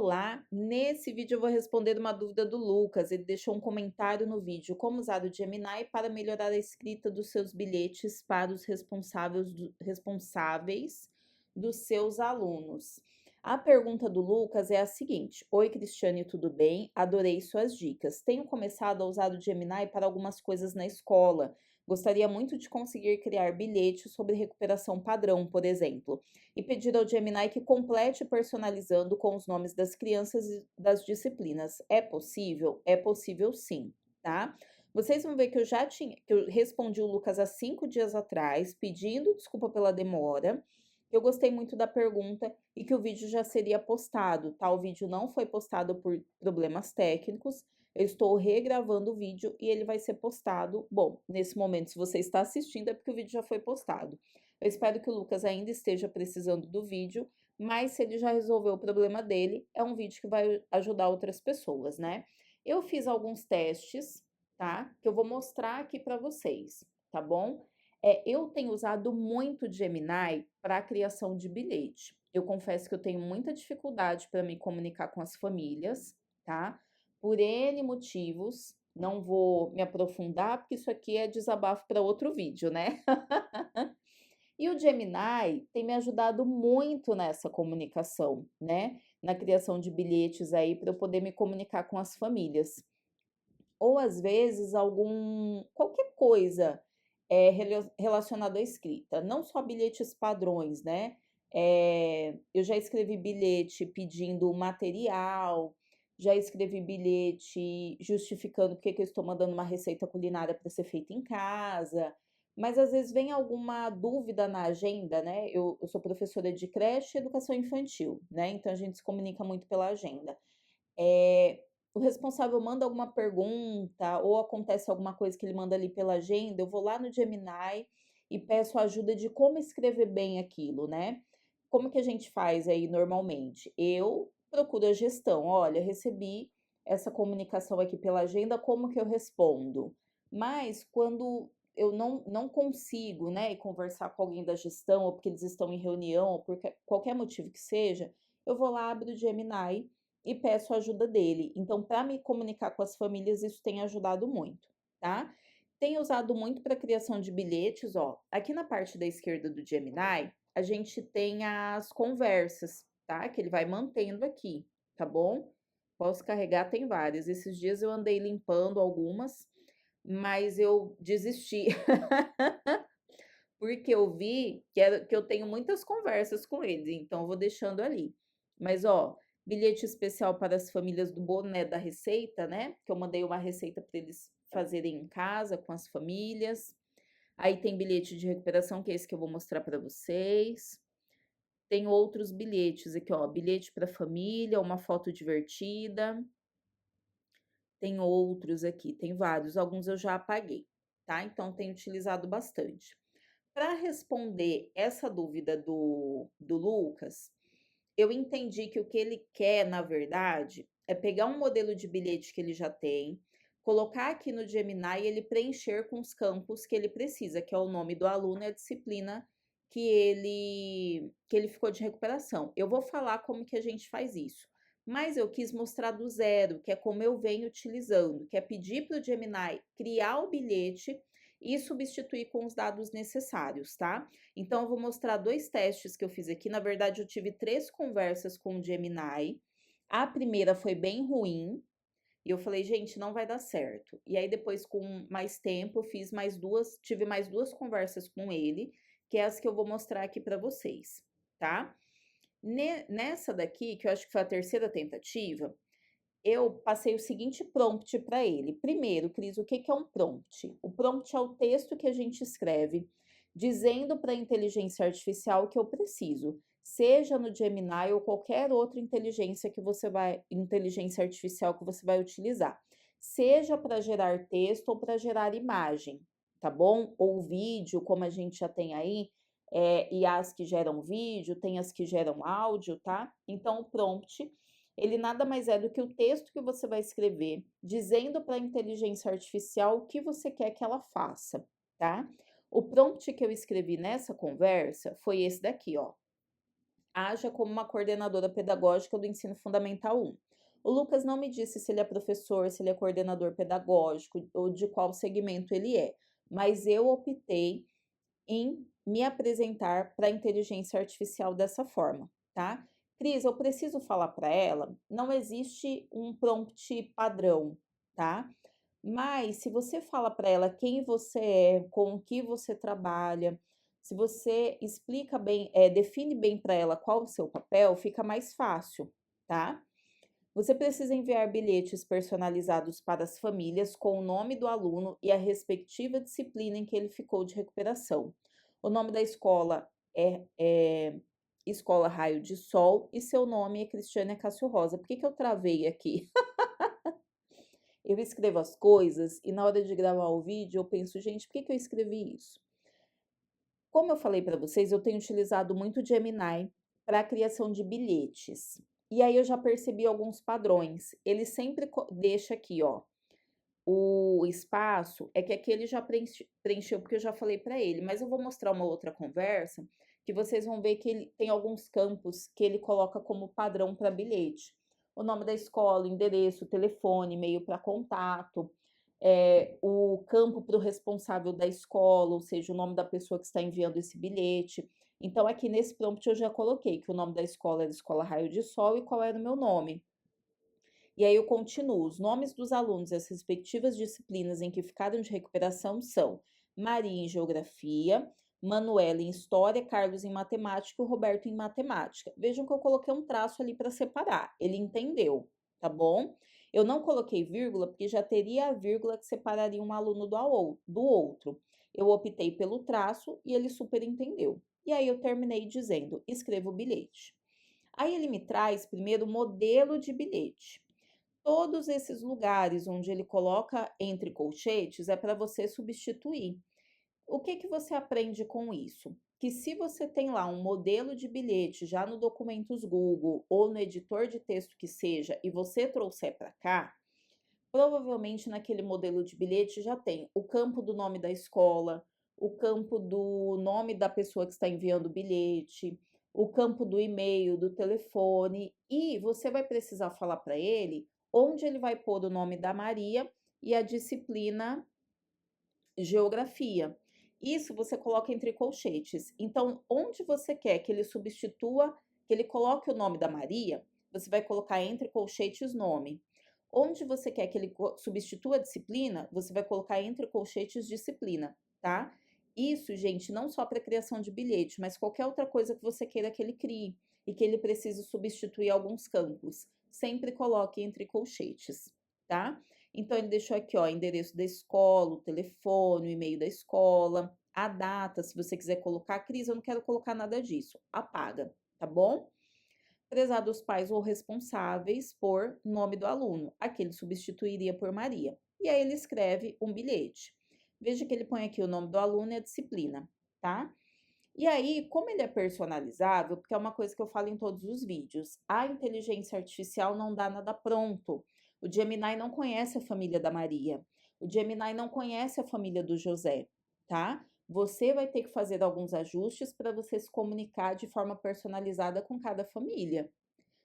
Olá, nesse vídeo eu vou responder uma dúvida do Lucas. Ele deixou um comentário no vídeo: como usar o Gemini para melhorar a escrita dos seus bilhetes para os responsáveis dos seus alunos. A pergunta do Lucas é a seguinte: Oi, Cristiane, tudo bem? Adorei suas dicas. Tenho começado a usar o Gemini para algumas coisas na escola. Gostaria muito de conseguir criar bilhetes sobre recuperação padrão, por exemplo, e pedir ao Gemini que complete personalizando com os nomes das crianças e das disciplinas. É possível? É possível sim, tá? Vocês vão ver que eu respondi o Lucas há 5 dias atrás, pedindo desculpa pela demora. Eu gostei muito da pergunta e que o vídeo já seria postado, tá? O vídeo não foi postado por problemas técnicos. Eu estou regravando o vídeo e ele vai ser postado. Bom, nesse momento, se você está assistindo, é porque o vídeo já foi postado. Eu espero que o Lucas ainda esteja precisando do vídeo, mas se ele já resolveu o problema dele, é um vídeo que vai ajudar outras pessoas, né? Eu fiz alguns testes, tá? Que eu vou mostrar aqui para vocês, tá bom? Eu tenho usado muito Gemini para a criação de bilhete. Eu confesso que eu tenho muita dificuldade para me comunicar com as famílias, tá? Por N motivos. Não vou me aprofundar, porque isso aqui é desabafo para outro vídeo, né? E o Gemini tem me ajudado muito nessa comunicação, né? Na criação de bilhetes aí para eu poder me comunicar com as famílias. Ou às vezes qualquer coisa relacionada à escrita, não só bilhetes padrões, né? Eu já escrevi bilhete pedindo material, já escrevi bilhete justificando porque que eu estou mandando uma receita culinária para ser feita em casa, mas às vezes vem alguma dúvida na agenda, né? Eu sou professora de creche e educação infantil, né? Então a gente se comunica muito pela agenda. Eh, o responsável manda alguma pergunta ou acontece alguma coisa que ele manda ali pela agenda, eu vou lá no Gemini e peço ajuda de como escrever bem aquilo, né. Como que a gente faz aí normalmente? Eu procuro a gestão: "Olha, recebi essa comunicação aqui pela agenda, como que eu respondo?". Mas quando eu não consigo, né, ir conversar com alguém da gestão, ou porque eles estão em reunião, ou por qualquer motivo que seja, eu vou lá, abro o Gemini e peço a ajuda dele. Então, para me comunicar com as famílias, isso tem ajudado muito, tá? Tenho usado muito para criação de bilhetes, ó. Aqui na parte da esquerda do Gemini, a gente tem as conversas, tá? Que ele vai mantendo aqui, tá bom? Posso carregar, tem várias. Esses dias eu andei limpando algumas, mas eu desisti, porque eu vi que eu tenho muitas conversas com eles, então eu vou deixando ali. Mas, ó, bilhete especial para as famílias do boné da receita, né? Que eu mandei uma receita para eles fazerem em casa com as famílias. Aí tem bilhete de recuperação, que é esse que eu vou mostrar para vocês. Tem outros bilhetes aqui, ó, bilhete para família, uma foto divertida. Tem outros aqui, tem vários, alguns eu já apaguei, tá? Então tenho utilizado bastante. Para responder essa dúvida do Lucas, eu entendi que o que ele quer, na verdade, é pegar um modelo de bilhete que ele já tem, colocar aqui no Gemini e ele preencher com os campos que ele precisa, que é o nome do aluno e a disciplina que ele ficou de recuperação. Eu vou falar como que a gente faz isso, mas eu quis mostrar do zero, que é como eu venho utilizando, que é pedir para o Gemini criar o bilhete e substituir com os dados necessários, tá? Então, eu vou mostrar 2 testes que eu fiz aqui. Na verdade, eu tive 3 conversas com o Gemini. A primeira foi bem ruim, e eu falei: "Gente, não vai dar certo". E aí depois, com mais tempo, eu tive mais 2 conversas com ele, que é as que eu vou mostrar aqui para vocês, tá? Nessa daqui, que eu acho que foi a terceira tentativa, eu passei o seguinte prompt para ele. Primeiro, Cris, o que que é um prompt? O prompt é o texto que a gente escreve dizendo para a inteligência artificial o que eu preciso, seja no Gemini ou qualquer outra inteligência artificial que você vai utilizar, seja para gerar texto ou para gerar imagem, tá bom? Ou vídeo, como a gente já tem aí, e as que geram vídeo, tem as que geram áudio, tá? Então, o prompt ele nada mais é do que o texto que você vai escrever, dizendo para a inteligência artificial o que você quer que ela faça, tá? O prompt que eu escrevi nessa conversa foi esse daqui, ó. Haja como uma coordenadora pedagógica do ensino fundamental 1. O Lucas não me disse se ele é professor, se ele é coordenador pedagógico ou de qual segmento ele é, mas eu optei em me apresentar para a inteligência artificial dessa forma, tá? Cris, eu preciso falar para ela, não existe um prompt padrão, tá? Mas se você fala para ela quem você é, com o que você trabalha, se você explica bem, define bem para ela qual o seu papel, fica mais fácil, tá? Você precisa enviar bilhetes personalizados para as famílias com o nome do aluno e a respectiva disciplina em que ele ficou de recuperação. O nome da escola é Escola Raio de Sol e seu nome é Cristiane Cássio Rosa. Por que que eu travei aqui? Eu escrevo as coisas e na hora de gravar o vídeo eu penso, gente, por que que eu escrevi isso? Como eu falei para vocês, eu tenho utilizado muito o Gemini para a criação de bilhetes. E aí eu já percebi alguns padrões. Ele sempre deixa aqui, ó, o espaço é que aqui ele já preencheu, porque eu já falei para ele, mas eu vou mostrar uma outra conversa que vocês vão ver que ele tem alguns campos que ele coloca como padrão para bilhete. O nome da escola, endereço, telefone, e-mail para contato, o campo para o responsável da escola, ou seja, o nome da pessoa que está enviando esse bilhete. Então, aqui nesse prompt eu já coloquei que o nome da escola era Escola Raio de Sol e qual era o meu nome. E aí eu continuo. Os nomes dos alunos e as respectivas disciplinas em que ficaram de recuperação são Maria em Geografia, Manuela em História, Carlos em Matemática e o Roberto em Matemática. Vejam que eu coloquei um traço ali para separar. Ele entendeu, tá bom? Eu não coloquei vírgula porque já teria a vírgula que separaria um aluno do outro. Eu optei pelo traço e ele super entendeu. E aí eu terminei dizendo: escreva o bilhete. Aí ele me traz primeiro o modelo de bilhete. Todos esses lugares onde ele coloca entre colchetes é para você substituir. O que que você aprende com isso? Que se você tem lá um modelo de bilhete já no Documentos Google ou no editor de texto que seja e você trouxer para cá, provavelmente naquele modelo de bilhete já tem o campo do nome da escola, o campo do nome da pessoa que está enviando o bilhete, o campo do e-mail, do telefone, e você vai precisar falar para ele onde ele vai pôr o nome da Maria e a disciplina Geografia. Isso você coloca entre colchetes. Então, onde você quer que ele substitua, que ele coloque o nome da Maria, você vai colocar entre colchetes nome. Onde você quer que ele substitua a disciplina, você vai colocar entre colchetes disciplina, tá? Isso, gente, não só para criação de bilhete, mas qualquer outra coisa que você queira que ele crie e que ele precise substituir alguns campos. Sempre coloque entre colchetes, tá? Então, ele deixou aqui, ó, endereço da escola, o telefone, o e-mail da escola, a data, se você quiser colocar. Cris, eu não quero colocar nada disso. Apaga, tá bom? Prezados pais ou responsáveis por nome do aluno. Aqui ele substituiria por Maria. E aí ele escreve um bilhete. Veja que ele põe aqui o nome do aluno e a disciplina, tá? E aí, como ele é personalizável, porque é uma coisa que eu falo em todos os vídeos, a inteligência artificial não dá nada pronto. O Gemini não conhece a família da Maria. O Gemini não conhece a família do José, tá? Você vai ter que fazer alguns ajustes para você se comunicar de forma personalizada com cada família.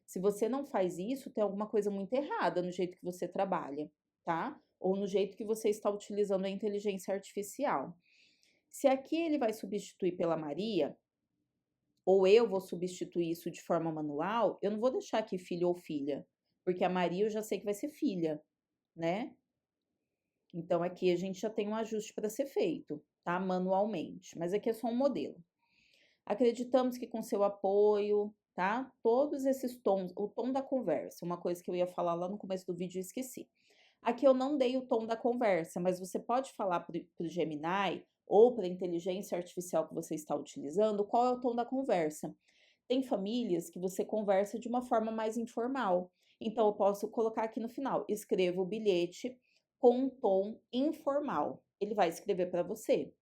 Se você não faz isso, tem alguma coisa muito errada no jeito que você trabalha, tá? Ou no jeito que você está utilizando a inteligência artificial. Se aqui ele vai substituir pela Maria, ou eu vou substituir isso de forma manual, eu não vou deixar aqui filho ou filha, porque a Maria eu já sei que vai ser filha, né? Então aqui a gente já tem um ajuste para ser feito, tá? Manualmente, mas aqui é só um modelo. Acreditamos que com seu apoio, tá? Todos esses tons, o tom da conversa, uma coisa que eu ia falar lá no começo do vídeo e esqueci. Aqui eu não dei o tom da conversa, mas você pode falar para o Gemini ou para a inteligência artificial que você está utilizando qual é o tom da conversa. Tem famílias que você conversa de uma forma mais informal. Então, eu posso colocar aqui no final: escreva o bilhete com um tom informal. Ele vai escrever para você.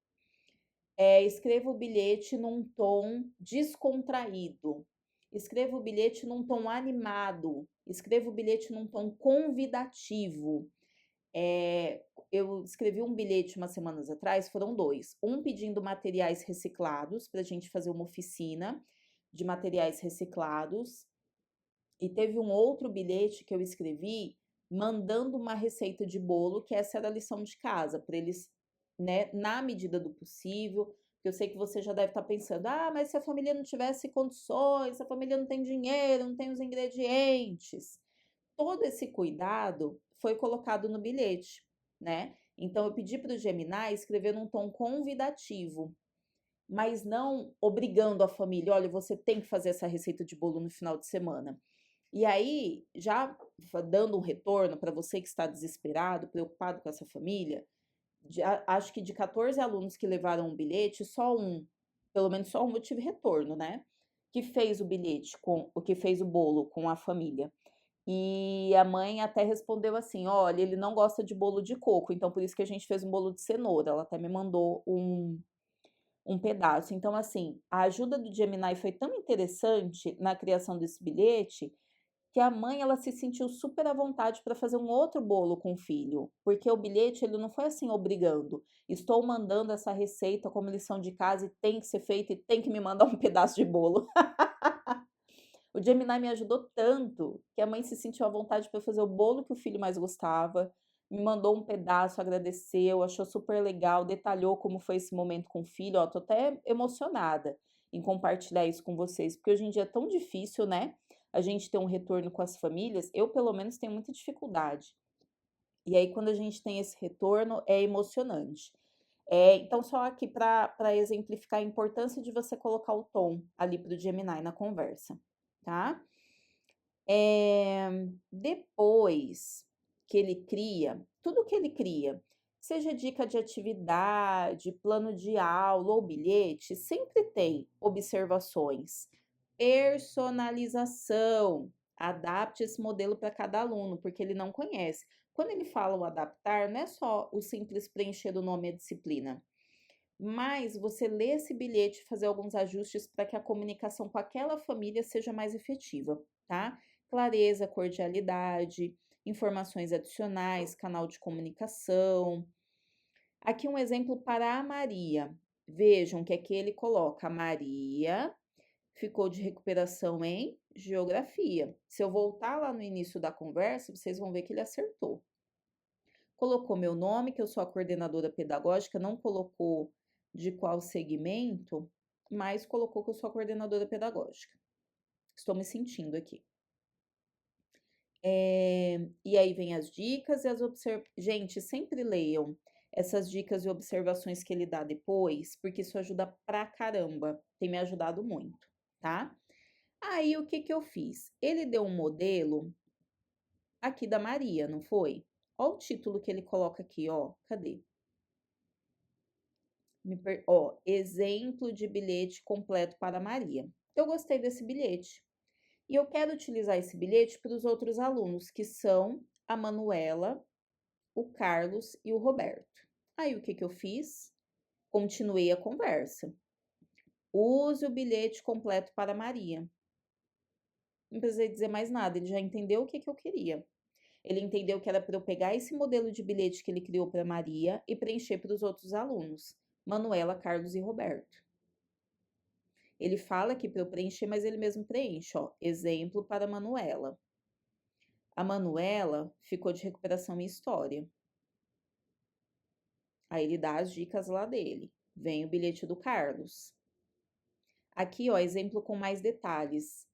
Escreva o bilhete num tom descontraído. Escreva o bilhete num tom animado. Escreva o bilhete num tom convidativo. Eu escrevi um bilhete umas semanas atrás, foram dois. Um pedindo materiais reciclados para a gente fazer uma oficina. de materiais reciclados. E teve um outro bilhete que eu escrevi mandando uma receita de bolo, que essa era a lição de casa, para eles, né, na medida do possível, porque eu sei que você já deve estar pensando, ah, mas se a família não tivesse condições, se a família não tem dinheiro, não tem os ingredientes. Todo esse cuidado foi colocado no bilhete, né? Então eu pedi para o Gemini escrever num tom convidativo, mas não obrigando a família, olha, você tem que fazer essa receita de bolo no final de semana. E aí, já dando um retorno para você que está desesperado, preocupado com essa família, acho que de 14 alunos que levaram um bilhete, só um, pelo menos só um eu tive retorno, né? Que fez o bilhete com o que fez o bolo com a família. E a mãe até respondeu assim: olha, ele não gosta de bolo de coco, então por isso que a gente fez um bolo de cenoura. Ela até me mandou um pedaço. Então, assim, a ajuda do Gemini foi tão interessante na criação desse bilhete que a mãe ela se sentiu super à vontade para fazer um outro bolo com o filho, porque o bilhete ele não foi assim obrigando. Estou mandando essa receita como lição de casa e tem que ser feita e tem que me mandar um pedaço de bolo. O Gemini me ajudou tanto que a mãe se sentiu à vontade para fazer o bolo que o filho mais gostava, me mandou um pedaço, agradeceu, achou super legal, detalhou como foi esse momento com o filho. Ó, tô até emocionada em compartilhar isso com vocês, porque hoje em dia é tão difícil, né? A gente ter um retorno com as famílias. Eu, pelo menos, tenho muita dificuldade. E aí, quando a gente tem esse retorno, é emocionante. Então, só aqui para exemplificar a importância de você colocar o tom ali para o Gemini na conversa, tá? Depois que ele cria, tudo que ele cria, seja dica de atividade, plano de aula ou bilhete, sempre tem observações, personalização. Adapte esse modelo para cada aluno, porque ele não conhece. Quando ele fala o adaptar, não é só o simples preencher o nome e a disciplina, mas você lê esse bilhete e fazer alguns ajustes para que a comunicação com aquela família seja mais efetiva, tá? Clareza, cordialidade, informações adicionais, canal de comunicação. Aqui um exemplo para a Maria. Vejam que aqui ele coloca: Maria ficou de recuperação em geografia. Se eu voltar lá no início da conversa, vocês vão ver que ele acertou. Colocou meu nome, que eu sou a coordenadora pedagógica, não colocou de qual segmento, mas colocou que eu sou a coordenadora pedagógica. Estou me sentindo aqui. E aí vem as dicas e as observações. Gente, sempre leiam essas dicas e observações que ele dá depois, porque isso ajuda pra caramba. Tem me ajudado muito, tá? Aí o que que eu fiz? Ele deu um modelo aqui da Maria, não foi? Olha o título que ele coloca aqui, ó. Cadê? Ó, exemplo de bilhete completo para Maria. Eu gostei desse bilhete. E eu quero utilizar esse bilhete para os outros alunos, que são a Manuela, o Carlos e o Roberto. Aí o que que eu fiz? Continuei a conversa. Use o bilhete completo para Maria. Não precisei dizer mais nada, ele já entendeu o que que eu queria. Ele entendeu que era para eu pegar esse modelo de bilhete que ele criou para Maria e preencher para os outros alunos, Manuela, Carlos e Roberto. Ele fala aqui para eu preencher, mas ele mesmo preenche, ó. Exemplo para a Manuela. A Manuela ficou de recuperação em história. Aí ele dá as dicas lá dele. Vem o bilhete do Carlos. Aqui, ó, exemplo com mais detalhes.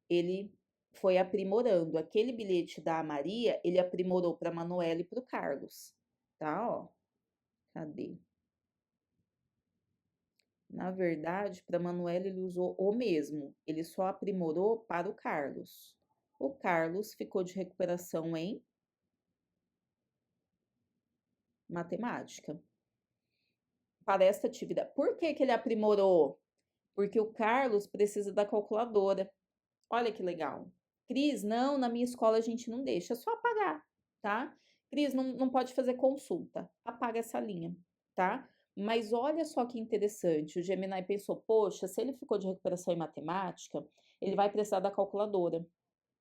Ele foi aprimorando. Aquele bilhete da Maria, ele aprimorou para a Manuela e para o Carlos. Tá, ó. Cadê? Na verdade, para a Manuela ele usou o mesmo. Ele só aprimorou para o Carlos. O Carlos ficou de recuperação em matemática. Para esta atividade. Por que que ele aprimorou? Porque o Carlos precisa da calculadora. Olha que legal. Cris, não, na minha escola a gente não deixa, é só apagar, tá? Cris, não pode fazer consulta, apaga essa linha, tá? Mas olha só que interessante, o Gemini pensou, poxa, se ele ficou de recuperação em matemática, ele vai precisar da calculadora,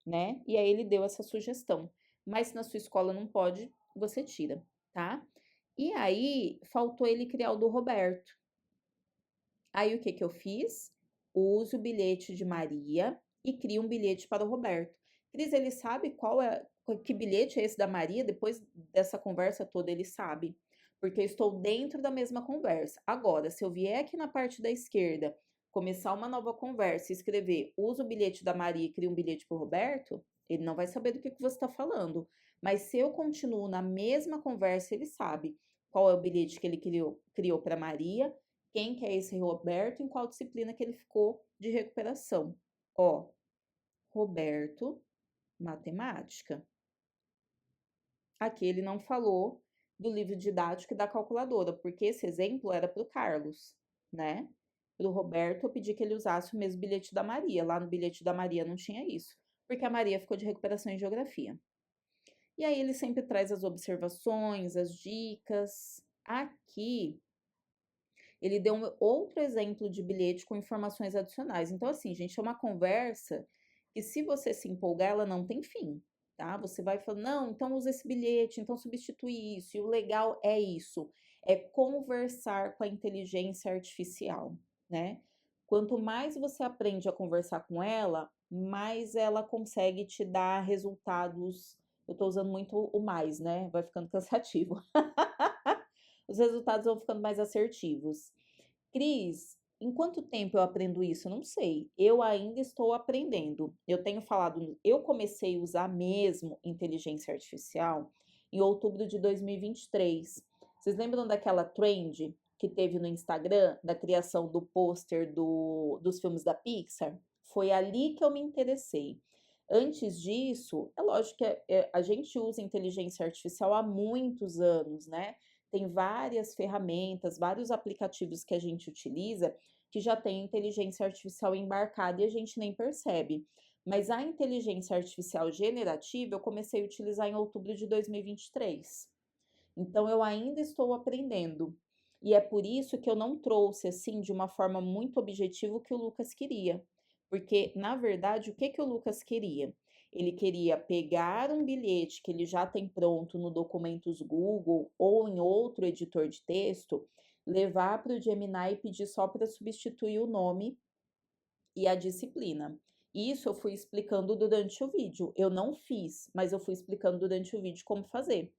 né? E aí ele deu essa sugestão. Mas se na sua escola não pode, você tira, tá? E aí faltou ele criar o do Roberto. Aí o que que eu fiz? use o bilhete de Maria e crie um bilhete para o Roberto. Cris, ele sabe que bilhete é esse da Maria? Depois dessa conversa toda, ele sabe, porque eu estou dentro da mesma conversa. Agora, se eu vier aqui na parte da esquerda, começar uma nova conversa e escrever, usa o bilhete da Maria e cria um bilhete para o Roberto, ele não vai saber do que você está falando. Mas se eu continuo na mesma conversa, ele sabe qual é o bilhete que ele criou para Maria, quem que é esse Roberto, em qual disciplina que ele ficou de recuperação. Ó, Roberto, matemática. Aqui ele não falou do livro didático e da calculadora, porque esse exemplo era para o Carlos, né? Para o Roberto, eu pedi que ele usasse o mesmo bilhete da Maria. Lá no bilhete da Maria não tinha isso, porque a Maria ficou de recuperação em geografia. E aí ele sempre traz as observações, as dicas. Aqui ele deu outro exemplo de bilhete com informações adicionais. Então, assim, gente, é uma conversa que, se você se empolgar, ela não tem fim, tá? Você vai falando, não, então usa esse bilhete, então substitui isso. E o legal é isso, é conversar com a inteligência artificial, né? Quanto mais você aprende a conversar com ela, mais ela consegue te dar resultados. Eu tô usando muito o mais, né? Vai ficando cansativo. Os resultados vão ficando mais assertivos. Cris, em quanto tempo eu aprendo isso? Não sei. Eu ainda estou aprendendo. Eu tenho falado, eu comecei a usar mesmo inteligência artificial em outubro de 2023. Vocês lembram daquela trend que teve no Instagram, da criação do pôster dos filmes da Pixar? Foi ali que eu me interessei. Antes disso, é lógico que a gente usa inteligência artificial há muitos anos, né? Tem várias ferramentas, vários aplicativos que a gente utiliza que já tem inteligência artificial embarcada e a gente nem percebe. Mas a inteligência artificial generativa eu comecei a utilizar em outubro de 2023. Então eu ainda estou aprendendo. E é por isso que eu não trouxe assim de uma forma muito objetiva o que o Lucas queria. Porque, na verdade, o que que o Lucas queria? Ele queria pegar um bilhete que ele já tem pronto no Documentos Google ou em outro editor de texto, levar para o Gemini e pedir só para substituir o nome e a disciplina. Isso eu fui explicando durante o vídeo. Eu não fiz, mas eu fui explicando durante o vídeo como fazer.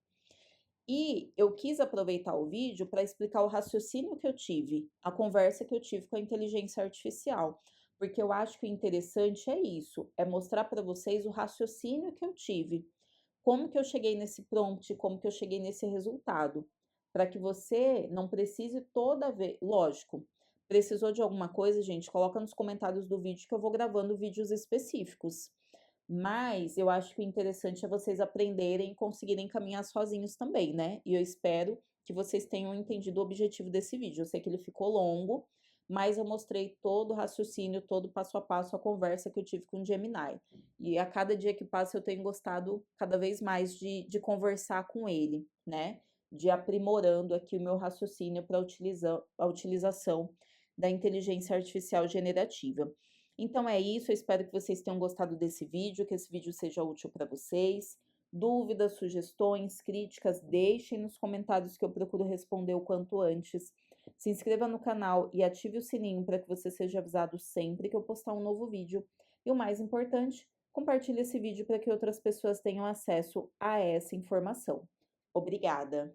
E eu quis aproveitar o vídeo para explicar o raciocínio que eu tive, a conversa que eu tive com a inteligência artificial, porque eu acho que o interessante é isso, é mostrar para vocês o raciocínio que eu tive, como que eu cheguei nesse prompt, como que eu cheguei nesse resultado, para que você não precise toda vez, lógico, precisou de alguma coisa, gente, coloca nos comentários do vídeo que eu vou gravando vídeos específicos. Mas eu acho que o interessante é vocês aprenderem e conseguirem caminhar sozinhos também, né? E eu espero que vocês tenham entendido o objetivo desse vídeo. Eu sei que ele ficou longo, mas eu mostrei todo o raciocínio, todo o passo a passo, a conversa que eu tive com o Gemini. E a cada dia que passa eu tenho gostado cada vez mais de conversar com ele, né? De aprimorando aqui o meu raciocínio para a utilização da inteligência artificial generativa. Então é isso, eu espero que vocês tenham gostado desse vídeo, que esse vídeo seja útil para vocês. Dúvidas, sugestões, críticas, deixem nos comentários que eu procuro responder o quanto antes. Se inscreva no canal e ative o sininho para que você seja avisado sempre que eu postar um novo vídeo. E o mais importante, compartilhe esse vídeo para que outras pessoas tenham acesso a essa informação. Obrigada!